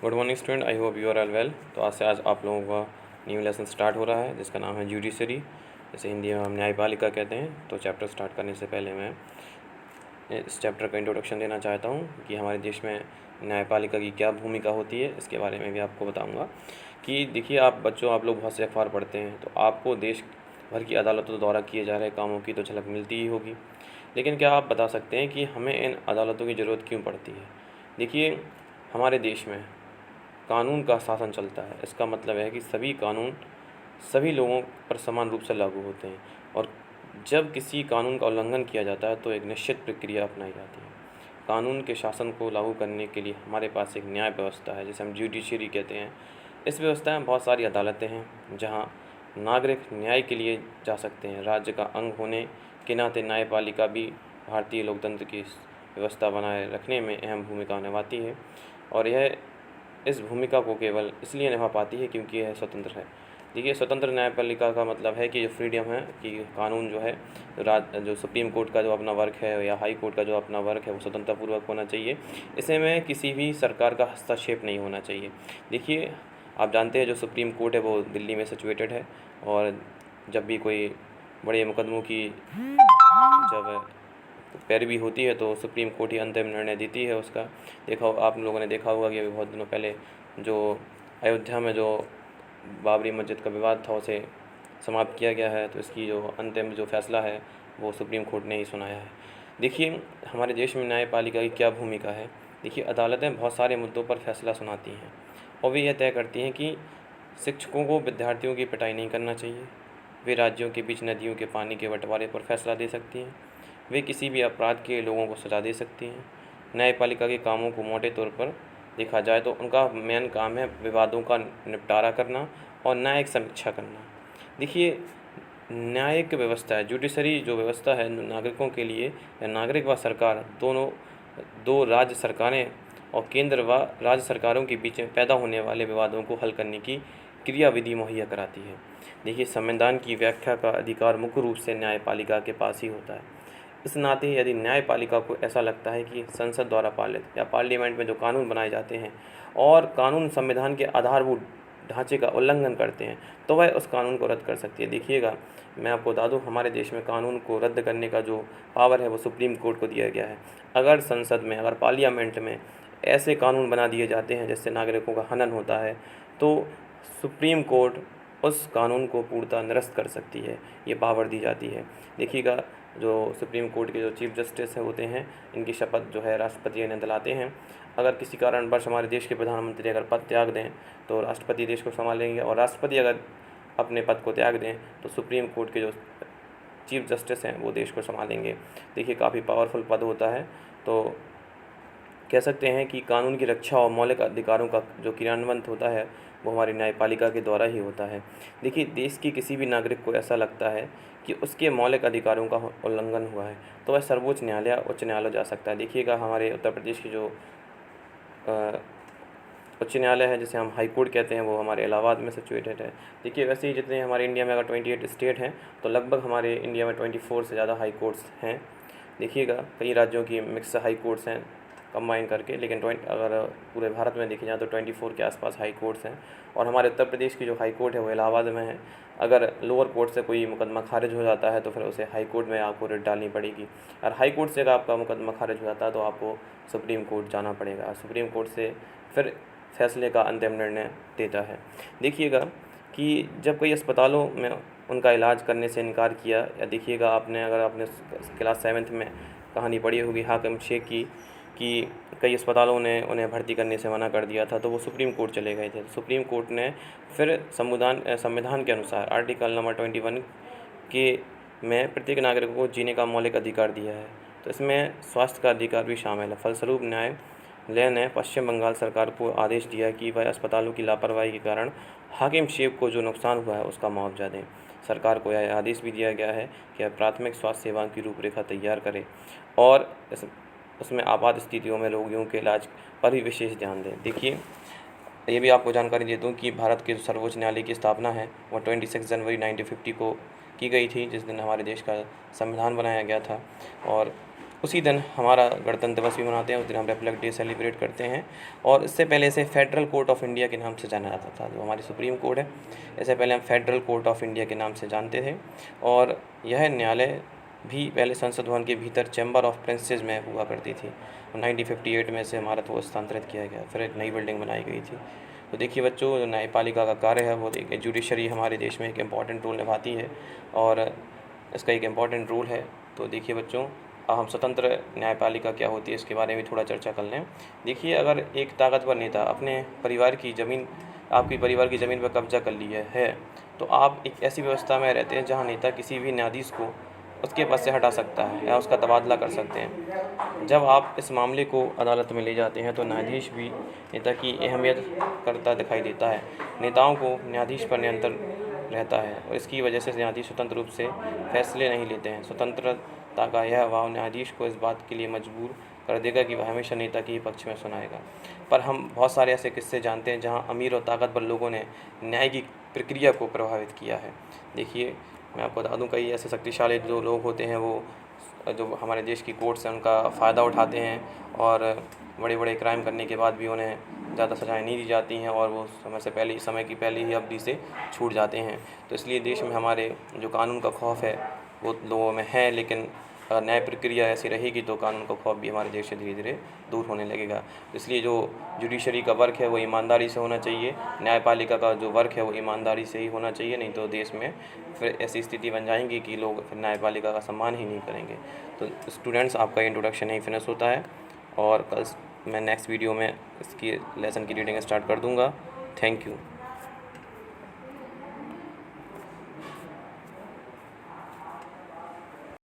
Good morning student, I hope you are all well. तो आज आप लोगों का न्यू लेसन स्टार्ट हो रहा है जिसका नाम है जुडिशरी, जैसे हिंदी में हम न्यायपालिका कहते हैं। तो चैप्टर स्टार्ट करने से पहले मैं इस चैप्टर का इंट्रोडक्शन देना चाहता हूँ कि हमारे देश में न्यायपालिका की क्या भूमिका होती है, इसके बारे में भी आपको बताऊँगा। कि देखिए आप लोग बहुत से अखबार पढ़ते हैं तो आपको देश भर की अदालतों द्वारा किए जा रहे कामों की तो झलक मिलती ही होगी, लेकिन क्या आप बता सकते हैं कि हमें इन अदालतों की ज़रूरत क्यों पड़ती है? देखिए, हमारे देश में कानून का शासन चलता है। इसका मतलब है कि सभी कानून सभी लोगों पर समान रूप से लागू होते हैं, और जब किसी कानून का उल्लंघन किया जाता है तो एक निश्चित प्रक्रिया अपनाई जाती है। कानून के शासन को लागू करने के लिए हमारे पास एक न्याय व्यवस्था है जिसे हम जुडिशरी कहते हैं। इस व्यवस्था में बहुत सारी अदालतें हैं जहाँ नागरिक न्याय के लिए जा सकते हैं। राज्य का अंग होने के नाते न्यायपालिका भी भारतीय लोकतंत्र की व्यवस्था बनाए रखने में अहम भूमिका निभाती है, और यह इस भूमिका को केवल इसलिए निभा पाती है क्योंकि यह स्वतंत्र है। देखिए, स्वतंत्र न्यायपालिका का मतलब है कि जो फ्रीडम है कि कानून जो है, जो सुप्रीम कोर्ट का जो अपना वर्क है या हाई कोर्ट का जो अपना वर्क है वो स्वतंत्रतापूर्वक होना चाहिए। इसे में किसी भी सरकार का हस्तक्षेप नहीं होना चाहिए। देखिए, आप जानते हैं जो सुप्रीम कोर्ट है वो दिल्ली में सिचुएटेड है, और जब भी कोई बड़े मुकदमों की जब पैरवी होती है तो सुप्रीम कोर्ट ही अंतिम निर्णय देती है उसका। आप लोगों ने देखा होगा कि अभी बहुत दिनों पहले जो अयोध्या में जो बाबरी मस्जिद का विवाद था उसे समाप्त किया गया है, तो इसकी जो अंतिम जो फैसला है वो सुप्रीम कोर्ट ने ही सुनाया है। देखिए, हमारे देश में न्यायपालिका की क्या भूमिका है। देखिए, अदालतें बहुत सारे मुद्दों पर फैसला सुनाती हैं, और वे यह तय करती हैं कि शिक्षकों को विद्यार्थियों की पिटाई नहीं करना चाहिए। वे राज्यों के बीच नदियों के पानी के बंटवारे पर फैसला दे सकती हैं। वे किसी भी अपराध के लोगों को सज़ा दे सकती हैं। न्यायपालिका के कामों को मोटे तौर पर देखा जाए तो उनका मेन काम है विवादों का निपटारा करना और न्यायिक समीक्षा करना। देखिए, न्यायिक व्यवस्था है, जुडिशरी जो व्यवस्था है नागरिकों के लिए, या नागरिक व सरकार दोनों, दो राज्य सरकारें और केंद्र व राज्य सरकारों के बीच में पैदा होने वाले विवादों को हल करने की क्रियाविधि मुहैया कराती है। देखिए, संविधान की व्याख्या का अधिकार मुख्य रूप से न्यायपालिका के पास ही होता है। इस नाते यदि न्यायपालिका को ऐसा लगता है कि संसद द्वारा पालित या पार्लियामेंट में जो कानून बनाए जाते हैं और कानून संविधान के आधारभूत ढांचे का उल्लंघन करते हैं, तो वह उस कानून को रद्द कर सकती है। देखिएगा, मैं आपको बता दूं, हमारे देश में कानून को रद्द करने का जो पावर है वो सुप्रीम कोर्ट को दिया गया है। अगर संसद में, अगर पार्लियामेंट में ऐसे कानून बना दिए जाते हैं जिससे नागरिकों का हनन होता है, तो सुप्रीम कोर्ट उस कानून को पूर्णतः निरस्त कर सकती है। ये पावर दी जाती है। देखिएगा, जो सुप्रीम कोर्ट के जो चीफ जस्टिस होते हैं, इनकी शपथ जो है राष्ट्रपति इन्हें दिलाते हैं। अगर किसी कारणवश हमारे देश के प्रधानमंत्री अगर पद त्याग दें तो राष्ट्रपति देश को संभालेंगे, और राष्ट्रपति अगर अपने पद को त्याग दें तो सुप्रीम कोर्ट के जो चीफ जस्टिस हैं वो देश को संभालेंगे। देखिए, काफ़ी पावरफुल पद होता है। तो कह सकते हैं कि कानून की रक्षा और मौलिक अधिकारों का जो क्रियान्वयन होता है वो हमारी न्यायपालिका के द्वारा ही होता है। देखिए, देश के किसी भी नागरिक को ऐसा लगता है कि उसके मौलिक अधिकारों का उल्लंघन हुआ है तो वह सर्वोच्च न्यायालय, उच्च न्यायालय जा सकता है। देखिएगा, हमारे उत्तर प्रदेश की जो उच्च न्यायालय है जिसे हम हाई कोर्ट कहते हैं वो हमारे इलाहाबाद में सिचुएटेड है। देखिए, वैसे ही जितने हमारे इंडिया में अगर 28 स्टेट हैं तो लगभग हमारे इंडिया में 24 से ज़्यादा हाई कोर्ट्स हैं। देखिएगा, कई राज्यों की मिक्स हाई कोर्ट्स हैं कंबाइन करके, लेकिन अगर पूरे भारत में देखी जाए तो 24 के आसपास हाई कोर्ट्स हैं। और हमारे उत्तर प्रदेश की जो हाई कोर्ट है वो इलाहाबाद में है। अगर लोअर कोर्ट से कोई मुकदमा खारिज हो जाता है तो फिर उसे हाई कोर्ट में आपको रिट डालनी पड़ेगी, और हाई कोर्ट से अगर आपका मुकदमा खारिज हो जाता है तो आपको सुप्रीम कोर्ट जाना पड़ेगा। सुप्रीम कोर्ट से फिर फैसले का अंतिम निर्णय देता है। देखिएगा कि जब कई अस्पतालों में उनका इलाज करने से इनकार किया, या देखिएगा अगर आपने क्लास 7th में कहानी पढ़ी होगी हाकिम शेख की, कि कई अस्पतालों ने उन्हें भर्ती करने से मना कर दिया था तो वो सुप्रीम कोर्ट चले गए थे। सुप्रीम कोर्ट ने फिर संविधान के अनुसार आर्टिकल नंबर 21 के में प्रत्येक नागरिक को जीने का मौलिक अधिकार दिया है, तो इसमें स्वास्थ्य का अधिकार भी शामिल है। फलस्वरूप न्यायालय ने पश्चिम बंगाल सरकार को आदेश दिया कि वह अस्पतालों की लापरवाही के कारण हाकिम शेख को जो नुकसान हुआ है उसका मुआवजा दें। सरकार को यह आदेश भी दिया गया है कि वह प्राथमिक स्वास्थ्य सेवाओं की रूपरेखा तैयार करे और उसमें आपात स्थितियों में रोगियों के इलाज पर भी विशेष ध्यान दें। देखिए, ये भी आपको जानकारी दे दूँ कि भारत के जो सर्वोच्च न्यायालय की स्थापना है वो 26 जनवरी 1950 को की गई थी, जिस दिन हमारे देश का संविधान बनाया गया था। और उसी दिन हमारा गणतंत्र दिवस भी मनाते हैं, उस दिन हम रिपब्लिक डे सेलिब्रेट करते हैं। और इससे पहले इसे फेडरल कोर्ट ऑफ इंडिया के नाम से जाना जाता था, जो हमारी सुप्रीम कोर्ट है, इससे पहले हम फेडरल कोर्ट ऑफ इंडिया के नाम से जानते थे। और यह न्यायालय भी पहले संसद भवन के भीतर चैम्बर ऑफ प्रिंसेस में हुआ करती थी। 1958 में इसे इमारत को स्थानांतरित किया गया, फिर एक नई बिल्डिंग बनाई गई थी। तो देखिए बच्चों, जो न्यायपालिका का कार्य है वो एक जुडिशरी हमारे देश में एक इम्पॉर्टेंट रोल निभाती है और इसका एक इम्पॉर्टेंट रोल है। तो देखिए बच्चों, अब हम स्वतंत्र न्यायपालिका क्या होती है इसके बारे में थोड़ा चर्चा कर लें। देखिए, अगर एक ताकतवर नेता अपने परिवार की ज़मीन आपकी परिवार की ज़मीन पर कब्जा कर लिया है, तो आप एक ऐसी व्यवस्था में रहते हैं जहां नेता किसी भी न्यायाधीश को उसके पद से हटा सकता है या उसका तबादला कर सकते हैं। जब आप इस मामले को अदालत में ले जाते हैं तो न्यायाधीश भी नेता की अहमियत करता दिखाई देता है। नेताओं को न्यायाधीश पर नियंत्रण रहता है और इसकी वजह से न्यायाधीश स्वतंत्र रूप से फैसले नहीं लेते हैं। स्वतंत्रता का यह अभाव न्यायाधीश को इस बात के लिए मजबूर कर देगा कि वह हमेशा नेता के ही पक्ष में सुनाएगा। पर हम बहुत सारे ऐसे किस्से जानते हैं जहां अमीर और ताकतवर लोगों ने न्याय की प्रक्रिया को प्रभावित किया है। देखिए, मैं आपको बता दूं, कई ऐसे शक्तिशाली जो लोग होते हैं वो जो हमारे देश की कोर्ट्स हैं उनका फ़ायदा उठाते हैं और बड़े बड़े क्राइम करने के बाद भी उन्हें ज़्यादा सज़ाएँ नहीं दी जाती हैं और वो समय की पहले ही अवधि से छूट जाते हैं। तो इसलिए देश में हमारे जो कानून का खौफ है वो लोगों में है, लेकिन अगर न्याय प्रक्रिया ऐसी रहेगी तो कानून का खौफ भी हमारे देश से धीरे धीरे दूर होने लगेगा। इसलिए जो जुडिशरी का वर्क है वो ईमानदारी से होना चाहिए, न्यायपालिका का जो वर्क है वो ईमानदारी से ही होना चाहिए, नहीं तो देश में फिर ऐसी स्थिति बन जाएंगी कि लोग फिर न्यायपालिका का सम्मान ही नहीं करेंगे। तो स्टूडेंट्स, आपका इंट्रोडक्शन यहीं फिनिश होता है और कल मैं नेक्स्ट वीडियो में इसकी लेसन की रीडिंग स्टार्ट कर दूँगा। Thank you.